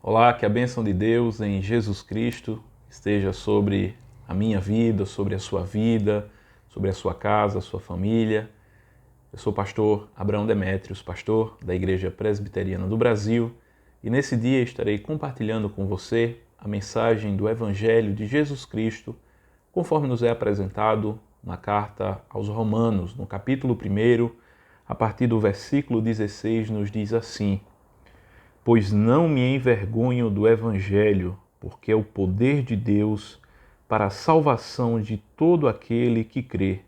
Olá, que a bênção de Deus em Jesus Cristo esteja sobre a minha vida, sobre a sua vida, sobre a sua casa, a sua família. Eu sou o pastor Abraão Demétrios, pastor da Igreja Presbiteriana do Brasil, e nesse dia estarei compartilhando com você a mensagem do Evangelho de Jesus Cristo, conforme nos é apresentado na carta aos Romanos, no capítulo 1, a partir do versículo 16, nos diz assim: Pois não me envergonho do Evangelho, porque é o poder de Deus para a salvação de todo aquele que crê,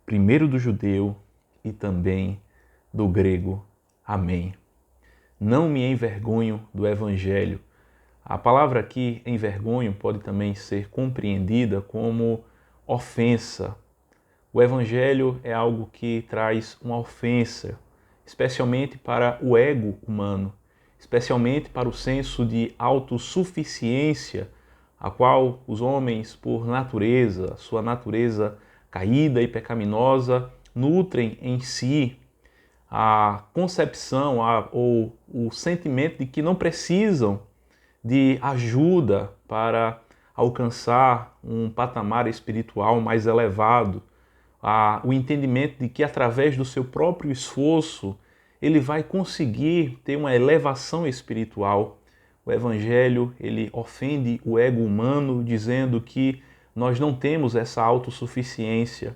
primeiro do judeu e também do grego. Amém. Não me envergonho do Evangelho. A palavra aqui, envergonho, pode também ser compreendida como ofensa. O Evangelho é algo que traz uma ofensa, especialmente para o ego humano, especialmente para o senso de autossuficiência, a qual os homens, por natureza, sua natureza caída e pecaminosa, nutrem em si a concepção ou o sentimento de que não precisam de ajuda para alcançar um patamar espiritual mais elevado, o entendimento de que através do seu próprio esforço ele vai conseguir ter uma elevação espiritual. O Evangelho, ele ofende o ego humano dizendo que nós não temos essa autossuficiência.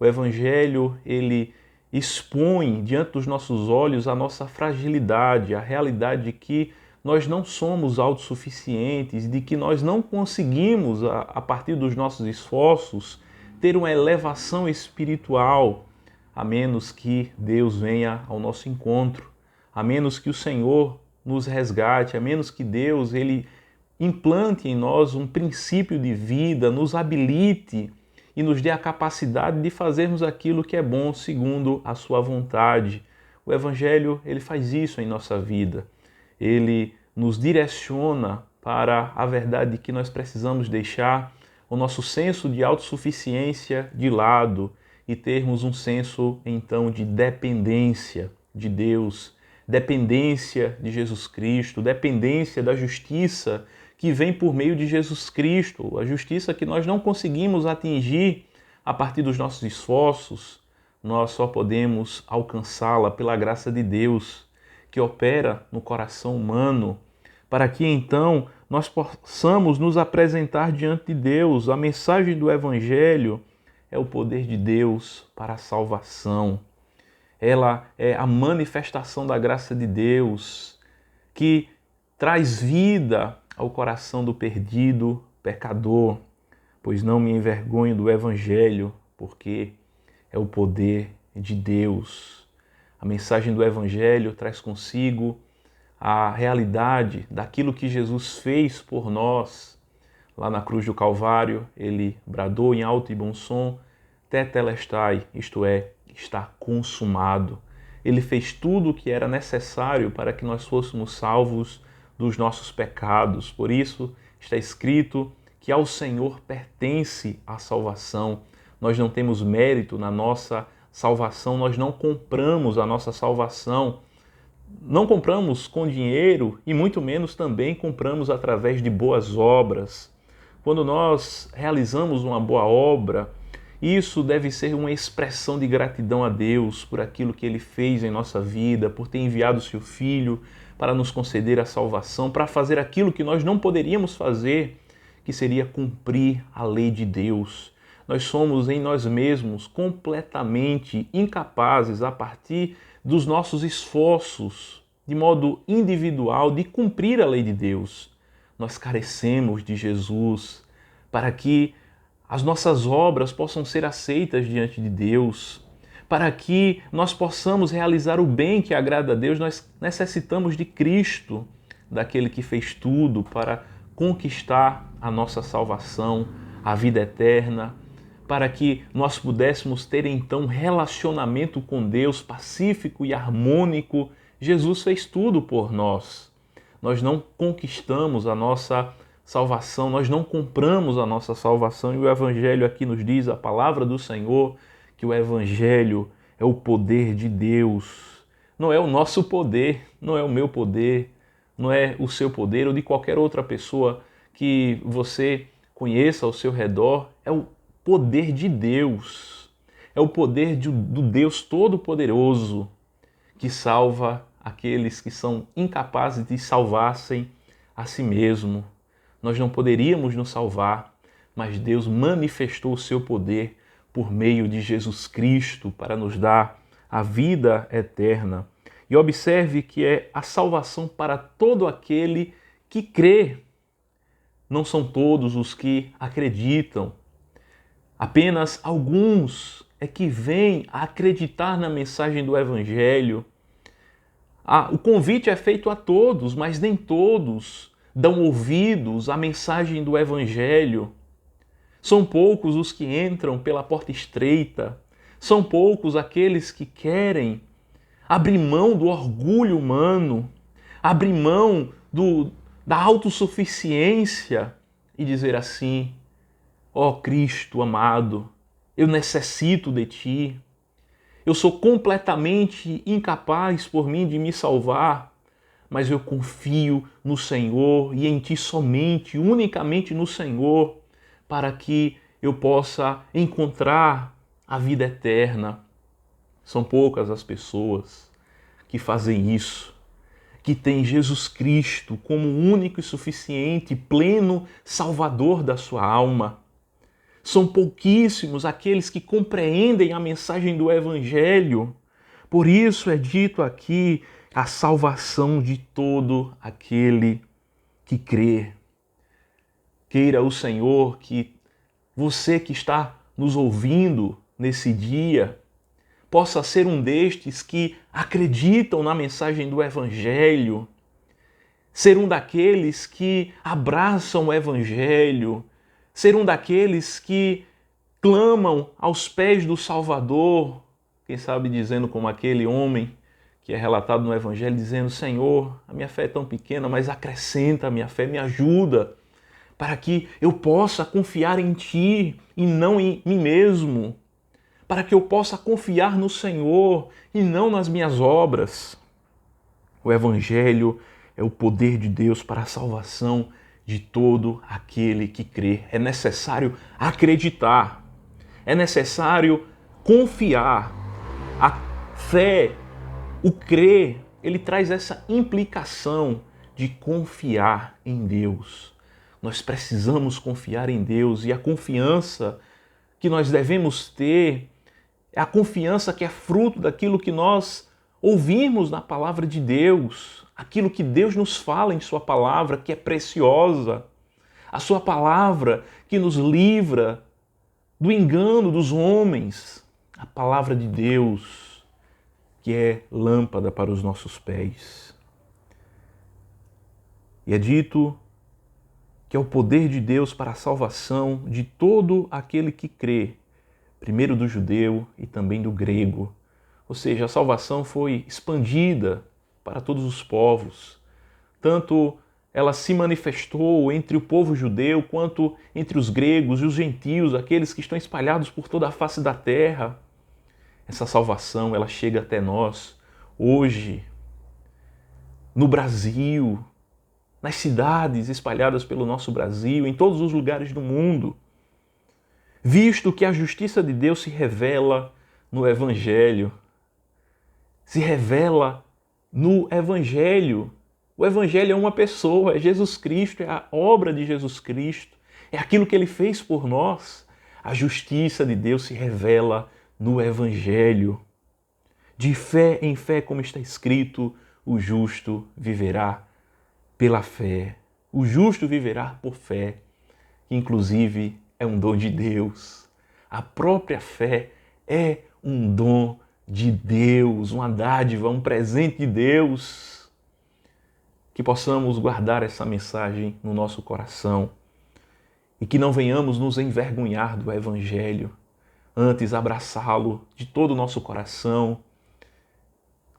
O Evangelho, ele expõe diante dos nossos olhos a nossa fragilidade, a realidade de que nós não somos autossuficientes, de que nós não conseguimos, a partir dos nossos esforços, ter uma elevação espiritual, a menos que Deus venha ao nosso encontro, a menos que o Senhor nos resgate, a menos que Deus ele implante em nós um princípio de vida, nos habilite e nos dê a capacidade de fazermos aquilo que é bom segundo a sua vontade. O Evangelho ele faz isso em nossa vida. Ele nos direciona para a verdade de que nós precisamos deixar o nosso senso de autossuficiência de lado e termos um senso, então, de dependência de Deus, dependência de Jesus Cristo, dependência da justiça que vem por meio de Jesus Cristo, a justiça que nós não conseguimos atingir a partir dos nossos esforços, nós só podemos alcançá-la pela graça de Deus, que opera no coração humano, para que então nós possamos nos apresentar diante de Deus. A mensagem do Evangelho é o poder de Deus para a salvação. Ela é a manifestação da graça de Deus que traz vida ao coração do perdido pecador. Pois não me envergonho do Evangelho, porque é o poder de Deus. A mensagem do Evangelho traz consigo a realidade daquilo que Jesus fez por nós. Lá na cruz do Calvário, ele bradou em alto e bom som, Tetelestai, isto é, está consumado. Ele fez tudo o que era necessário para que nós fôssemos salvos dos nossos pecados. Por isso está escrito que ao Senhor pertence a salvação. Nós não temos mérito na nossa salvação, nós não compramos a nossa salvação. Não compramos com dinheiro e muito menos também compramos através de boas obras. Quando nós realizamos uma boa obra, isso deve ser uma expressão de gratidão a Deus por aquilo que Ele fez em nossa vida, por ter enviado o seu Filho para nos conceder a salvação, para fazer aquilo que nós não poderíamos fazer, que seria cumprir a lei de Deus. Nós somos em nós mesmos completamente incapazes, a partir dos nossos esforços, de modo individual, de cumprir a lei de Deus. Nós carecemos de Jesus para que as nossas obras possam ser aceitas diante de Deus. Para que nós possamos realizar o bem que agrada a Deus, nós necessitamos de Cristo, daquele que fez tudo para conquistar a nossa salvação, a vida eterna, para que nós pudéssemos ter então um relacionamento com Deus pacífico e harmônico. Jesus fez tudo por nós. Nós não conquistamos a nossa salvação, nós não compramos a nossa salvação, e o Evangelho aqui nos diz, a palavra do Senhor, que o Evangelho é o poder de Deus. Não é o nosso poder, não é o meu poder. não é o seu poder ou de qualquer outra pessoa que você conheça ao seu redor, é o poder de Deus. É o poder do Deus Todo-Poderoso que salva aqueles que são incapazes de salvar-se a si mesmo. Nós não poderíamos nos salvar, mas Deus manifestou o seu poder por meio de Jesus Cristo para nos dar a vida eterna. E observe que é a salvação para todo aquele que crê. Não são todos os que acreditam. Apenas alguns é que vêm a acreditar na mensagem do Evangelho. O convite é feito a todos, mas nem todos dão ouvidos à mensagem do Evangelho. São poucos os que entram pela porta estreita. São poucos aqueles que querem abrir mão do orgulho humano, abrir mão da autossuficiência e dizer assim: ó Cristo amado, eu necessito de Ti. Eu sou completamente incapaz por mim de me salvar, mas eu confio no Senhor e em Ti somente, unicamente no Senhor, para que eu possa encontrar a vida eterna. São poucas as pessoas que fazem isso, que têm Jesus Cristo como único e suficiente, pleno Salvador da sua alma. São pouquíssimos aqueles que compreendem a mensagem do Evangelho. Por isso é dito aqui a salvação de todo aquele que crê. Queira o Senhor que você que está nos ouvindo nesse dia possa ser um destes que acreditam na mensagem do Evangelho, ser um daqueles que abraçam o Evangelho, ser um daqueles que clamam aos pés do Salvador, quem sabe dizendo como aquele homem que é relatado no Evangelho, dizendo: Senhor, a minha fé é tão pequena, mas acrescenta a minha fé, me ajuda, para que eu possa confiar em Ti e não em mim mesmo, para que eu possa confiar no Senhor e não nas minhas obras. O Evangelho é o poder de Deus para a salvação de todo aquele que crê. É necessário acreditar, é necessário confiar. A fé, o crer, ele traz essa implicação de confiar em Deus. Nós precisamos confiar em Deus e a confiança que nós devemos ter é a confiança que é fruto daquilo que nós ouvimos na palavra de Deus, aquilo que Deus nos fala em Sua palavra, que é preciosa, a Sua palavra que nos livra do engano dos homens, a palavra de Deus que é lâmpada para os nossos pés. E é dito que é o poder de Deus para a salvação de todo aquele que crê, primeiro do judeu e também do grego. Ou seja, a salvação foi expandida para todos os povos. Tanto ela se manifestou entre o povo judeu, quanto entre os gregos e os gentios, aqueles que estão espalhados por toda a face da terra. Essa salvação, ela chega até nós hoje, no Brasil, nas cidades espalhadas pelo nosso Brasil, em todos os lugares do mundo. Visto que a justiça de Deus se revela no Evangelho, se revela no Evangelho. O Evangelho é uma pessoa, é Jesus Cristo, é a obra de Jesus Cristo, é aquilo que Ele fez por nós. A justiça de Deus se revela no Evangelho. De fé em fé, como está escrito, o justo viverá pela fé. O justo viverá por fé, que inclusive é um dom de Deus. A própria fé é um dom de Deus, uma dádiva, um presente de Deus. Que possamos guardar essa mensagem no nosso coração e que não venhamos nos envergonhar do Evangelho, antes abraçá-lo de todo o nosso coração,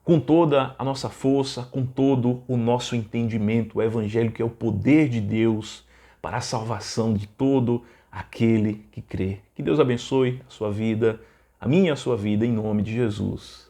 com toda a nossa força, com todo o nosso entendimento. O Evangelho que é o poder de Deus para a salvação de todo aquele que crê. Que Deus abençoe a sua vida, a minha e a sua vida, em nome de Jesus.